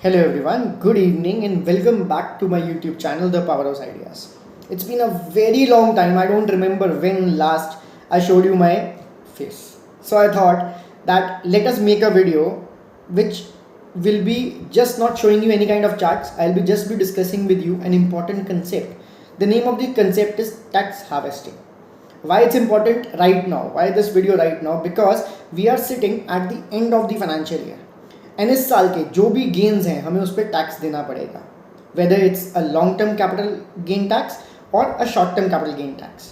Hello everyone, good evening and welcome back to my YouTube channel The Power of Ideas. It's been a very long time, I don't remember when last I showed you my face. So I thought that let us make a video which will be just not showing you any kind of charts. I'll be just be discussing with you an important concept. The name of the concept is tax harvesting. Why it's important right now? Why this video right now? Because we are sitting at the end of the financial year. And इस साल के जो भी gains हैं हमें उस पर tax देना पड़ेगा, whether it's a long term capital gain tax और a short term capital gain tax.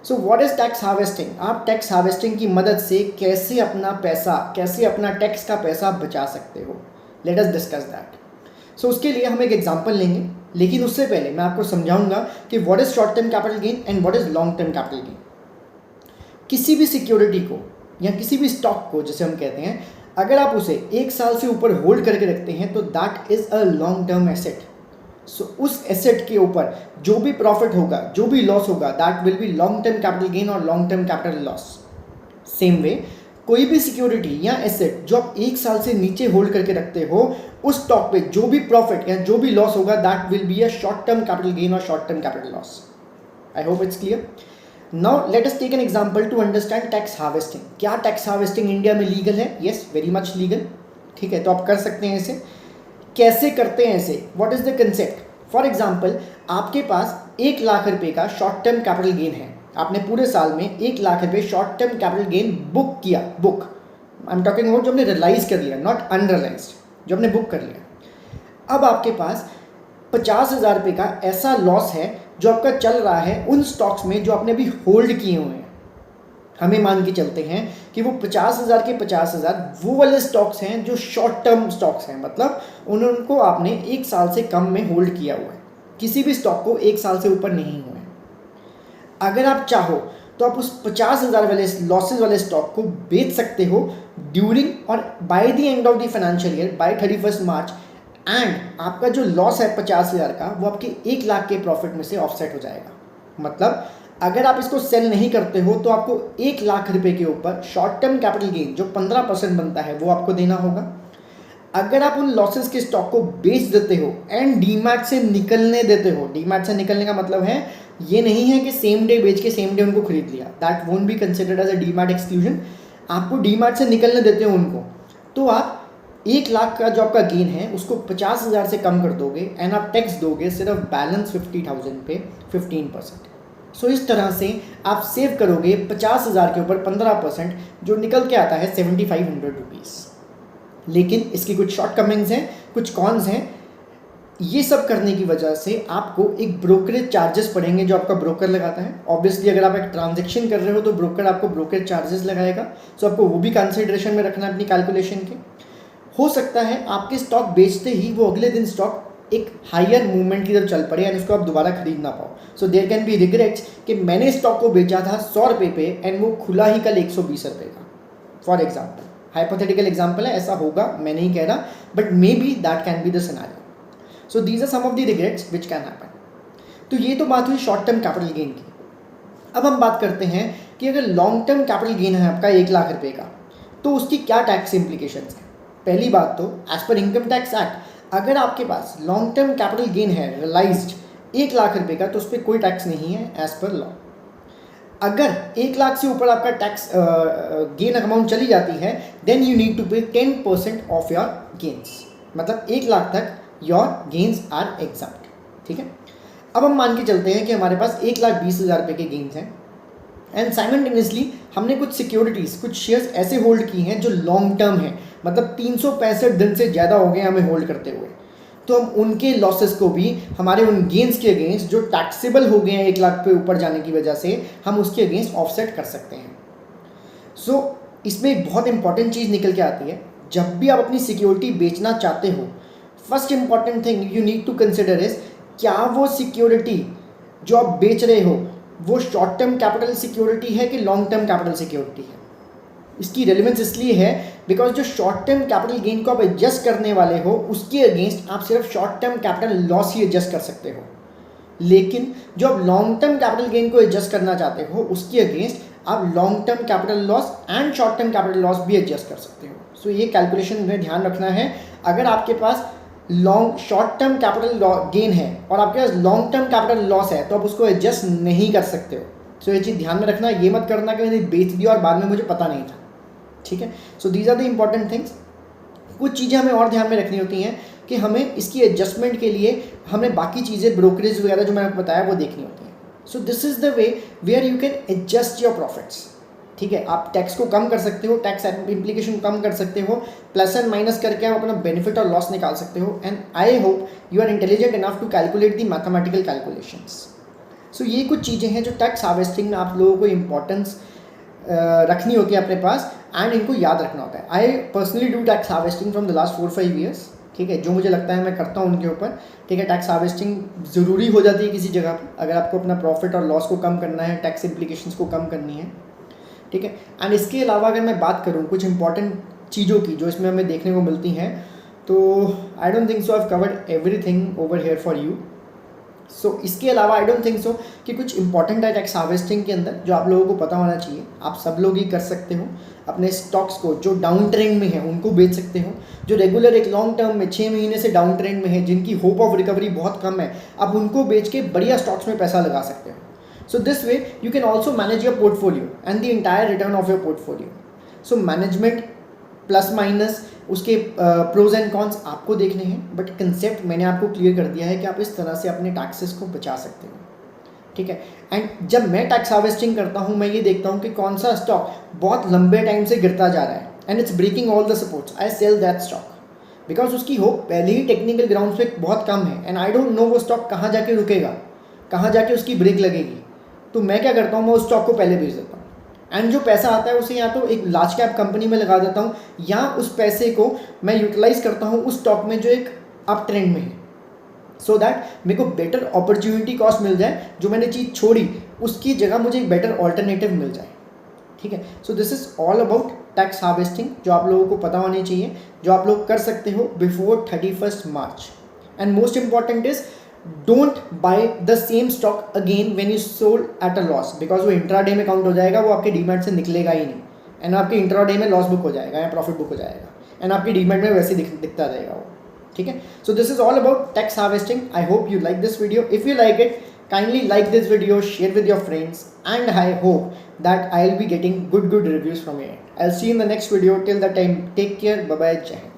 So what is tax harvesting? आप टैक्स हार्वेस्टिंग की मदद से कैसे अपना टैक्स का पैसा बचा सकते हो, लेट अस डिस्कस दैट. सो उसके लिए हम एक एग्जांपल लेंगे, लेकिन उससे पहले मैं आपको समझाऊंगा कि what is short term capital gain and what is long term capital gain. किसी भी सिक्योरिटी को या किसी भी स्टॉक को जैसे हम कहते हैं, अगर आप उसे एक साल से ऊपर होल्ड करके रखते हैं तो that is a long term asset. So उस एसेट के ऊपर जो भी प्रॉफिट होगा, जो भी लॉस होगा, that will be long term capital gain और long term capital loss. Same way कोई भी सिक्योरिटी या एसेट जो आप एक साल से नीचे होल्ड करके रखते हो, उस स्टॉक पे जो भी प्रॉफिट या जो भी लॉस होगा that will be a short term capital gain और short term capital loss. I hope it's clear. Now let us take an example to understand tax harvesting. क्या टैक्स हार्वेस्टिंग इंडिया में लीगल है? Yes, very much legal. ठीक है, तो आप कर सकते हैं इसे. कैसे करते हैं इसे? What is the concept? For example, आपके पास 1 लाख रुपए का शॉर्ट टर्म कैपिटल गेन है. आपने पूरे साल में 1 लाख रुपए short term capital gain book किया. Book I am talking about जो हमने रियलाइज कर लिया, नॉट अनरियलाइज्ड, जो हमने बुक कर लिया. अब आपके पास 50,000 रुपये का ऐसा लॉस है जो आपका चल रहा है उन स्टॉक्स में जो आपने अभी होल्ड किए हुए हैं. हमें मान के चलते हैं कि वो 50,000 के 50,000 वो वाले स्टॉक्स हैं जो शॉर्ट टर्म स्टॉक्स हैं, मतलब उनको आपने एक साल से कम में होल्ड किया हुआ है. किसी भी स्टॉक को एक साल से ऊपर नहीं हुए हैं. अगर आप चाहो तो आप उस 50,000 वाले लॉसेज वाले स्टॉक को बेच सकते हो ड्यूरिंग और by the end of the financial year, by 31 March. And आपका जो लॉस है 50,000 का, वो आपके 1 लाख के प्रॉफिट में से ऑफसेट हो जाएगा. मतलब अगर आप इसको सेल नहीं करते हो तो आपको 1 लाख रुपए के ऊपर शॉर्ट टर्म कैपिटल गेन जो 15% बनता है वो आपको देना होगा. अगर आप उन लॉसेस के स्टॉक को बेच देते हो एंड डीमैट से निकलने देते हो, डीमैट से निकलने का मतलब है ये नहीं है कि सेम डे बेच के सेम डे उनको खरीद लिया, that won't be considered as a demat exclusion. आपको डीमैट से निकलने देते हो उनको, तो आप 1 लाख का जो आपका गेन है उसको 50,000 से कम कर दोगे एंड आप टैक्स दोगे सिर्फ बैलेंस 50,000 पे 15%. सो इस तरह से आप सेव करोगे 50,000 के ऊपर 15%, जो निकल के आता है 7,500 रुपीज़. लेकिन इसकी कुछ शॉर्टकमिंग्स हैं, कुछ कॉन्स हैं. ये सब करने की वजह से आपको एक ब्रोकरेज चार्जेस पड़ेंगे जो आपका ब्रोकर लगाता है. ऑब्वियसली अगर आप एक ट्रांजेक्शन कर रहे हो तो ब्रोकर आपको ब्रोकरेज चार्जेस लगाएगा. सो आपको वो भी कंसिडरेशन में रखना है अपनी कैलकुलेशन के. हो सकता है आपके स्टॉक बेचते ही वो अगले दिन स्टॉक एक हायर मूवमेंट की तरफ चल पड़े एंड उसको आप दोबारा खरीद ना पाओ. So there can be regrets कि मैंने स्टॉक को बेचा था 100 रुपये पे एंड वो खुला ही कल 120 रुपये का. फॉर एग्जाम्पल, हाइपोथेटिकल एग्जाम्पल है, ऐसा होगा, मैं नहीं कह रहा, but maybe that can be the scenario. So these are some of the regrets which can happen. तो ये तो बात हुई शॉर्ट टर्म कैपिटल गेन की. अब हम बात करते हैं कि अगर लॉन्ग टर्म कैपिटल गेन है आपका 1 लाख रुपये का, तो उसकी क्या टैक्स इम्प्लीकेशंस हैं. पहली बात तो as per income tax act, अगर आपके पास लॉन्ग टर्म कैपिटल गेन है रियलाइज्ड 1 लाख रुपये का, तो उस पर कोई टैक्स नहीं है एज पर लॉ. अगर 1 लाख से ऊपर आपका टैक्स गेन अमाउंट चली जाती है देन यू नीड टू पे 10% ऑफ योर गेन्स. मतलब 1 लाख तक योर गेन्स आर एग्जम्प्ट. ठीक है. अब हम मान के चलते हैं कि हमारे पास 1,20,000 रुपये के गेन्स हैं एंड साइमल्टेनियसली हमने कुछ सिक्योरिटीज़, कुछ शेयर्स ऐसे होल्ड की हैं जो लॉन्ग टर्म है, मतलब 365 दिन से ज़्यादा हो गए हमें होल्ड करते हुए. तो हम उनके लॉसेस को भी हमारे उन गेंस के अगेंस्ट जो टैक्सेबल हो गए हैं 1 लाख पे ऊपर जाने की वजह से, हम उसके अगेंस्ट ऑफसेट कर सकते हैं. सो इसमें एक बहुत इंपॉर्टेंट चीज़ निकल के आती है. जब भी आप अपनी सिक्योरिटी बेचना चाहते हो, first important thing you need to consider is, क्या वो सिक्योरिटी जो आप बेच रहे हो वो शॉर्ट टर्म कैपिटल सिक्योरिटी है कि लॉन्ग टर्म कैपिटल सिक्योरिटी है. इसकी रेलिवेंस इसलिए है बिकॉज जो शॉर्ट टर्म कैपिटल गेन को आप एडजस्ट करने वाले हो उसके अगेंस्ट आप सिर्फ शॉर्ट टर्म कैपिटल लॉस ही एडजस्ट कर सकते हो. लेकिन जो आप लॉन्ग टर्म कैपिटल गेन को एडजस्ट करना चाहते हो उसके अगेंस्ट आप long term capital loss and short term capital loss भी एडजस्ट कर सकते हो. सो ये कैलकुलेशन में ध्यान रखना है. अगर आपके पास long short term capital gain है और आपके पास लॉन्ग टर्म कैपिटल लॉस है तो आप उसको एडजस्ट नहीं कर सकते हो. सो ये चीज़ ध्यान में रखना, ये मत करना कि मैंने बेच दिया और बाद में मुझे पता नहीं था. ठीक है. So these are the important things. कुछ चीज़ें हमें और ध्यान में रखनी होती हैं कि हमें इसकी एडजस्टमेंट के लिए हमें बाकी चीज़ें ब्रोकरेज वगैरह जो मैंने आपको बताया वो देखनी होती हैं. So this is the way where you can adjust your profits. ठीक है. आप टैक्स को कम कर सकते हो, टैक्स इम्प्लीकेशन कम कर सकते हो, प्लस एंड माइनस करके आप अपना बेनिफिट और लॉस निकाल सकते हो. And I hope you are intelligent enough to calculate the mathematical calculations. So ये कुछ चीज़ें हैं जो टैक्स हार्वेस्टिंग में आप लोगों को इंपॉर्टेंस रखनी होती है अपने पास एंड इनको याद रखना होता है. I personally do tax harvesting from the last 4-5 years. ठीक है. जो मुझे लगता है मैं करता हूँ उनके ऊपर. ठीक है. टैक्स हार्वेस्टिंग ज़रूरी हो जाती है किसी जगह पर अगर आपको अपना प्रॉफिट और लॉस को कम करना है, टैक्स इम्प्लीकेशंस को कम करनी है. ठीक है. एंड इसके अलावा अगर मैं बात करूँ कुछ इंपॉर्टेंट चीज़ों की जो इसमें हमें देखने को मिलती हैं, तो I don't think so I covered everything over here for you. So इसके अलावा आई डोंट थिंक सो कि कुछ इंपॉर्टेंट है टैक्स हार्वेस्टिंग के अंदर जो आप लोगों को पता होना चाहिए. आप सब लोग ही कर सकते हो. अपने स्टॉक्स को जो डाउन ट्रेंड में है उनको बेच सकते हो. जो रेगुलर एक लॉन्ग टर्म में 6 महीने से डाउन ट्रेंड में है, जिनकी होप ऑफ रिकवरी बहुत कम है, आप उनको बेच के बढ़िया स्टॉक्स में पैसा लगा सकते हो. So this way you can also manage your portfolio and the entire return of your portfolio. So management plus minus उसके प्रोज एंड कॉन्स आपको देखने हैं, बट कंसेप्ट मैंने आपको क्लियर कर दिया है कि आप इस तरह से अपने टैक्सेस को बचा सकते हो. ठीक है. एंड जब मैं टैक्स हार्वेस्टिंग करता हूँ मैं ये देखता हूँ कि कौन सा स्टॉक बहुत लंबे टाइम से गिरता जा रहा है and it's breaking all the supports. I sell that stock because उसकी होप पहले ही टेक्निकल ग्राउंड पे बहुत कम है एंड आई डोंट नो वो स्टॉक कहाँ जाके रुकेगा, कहाँ जाके उसकी ब्रेक लगेगी. तो मैं क्या करता हूँ, मैं उस स्टॉक को पहले बेच देता हूँ एंड जो पैसा आता है उसे या तो एक लार्ज कैप कंपनी में लगा देता हूँ या उस पैसे को मैं यूटिलाइज करता हूँ उस स्टॉक में जो एक अप ट्रेंड में है, सो दैट मेरे को बेटर अपॉर्चुनिटी कॉस्ट मिल जाए. जो मैंने चीज़ छोड़ी उसकी जगह मुझे एक बेटर ऑल्टरनेटिव मिल जाए. ठीक है. सो this is all about tax harvesting जो आप लोगों को पता होनी चाहिए, जो आप लोग कर सकते हो before 31 March. And most important is don't by the same stock again when you sold at a loss, because वो इंट्राडे में काउंट हो जाएगा, वो आपके डीमैट से निकलेगा ही नहीं एंड आपके इंट्राडे में लॉस बुक हो जाएगा या प्रॉफिट बुक हो जाएगा एंड आपके डीमैट में वैसे दिखता रहेगा वो. ठीक है. So this is all about tax harvesting. I hope you like this video. If you like it, kindly like this video, share with your friends, and I hope that I'll be getting good reviews from you. I'll see you in the next video. Till that time, take care. Bye bye. Jai Hind.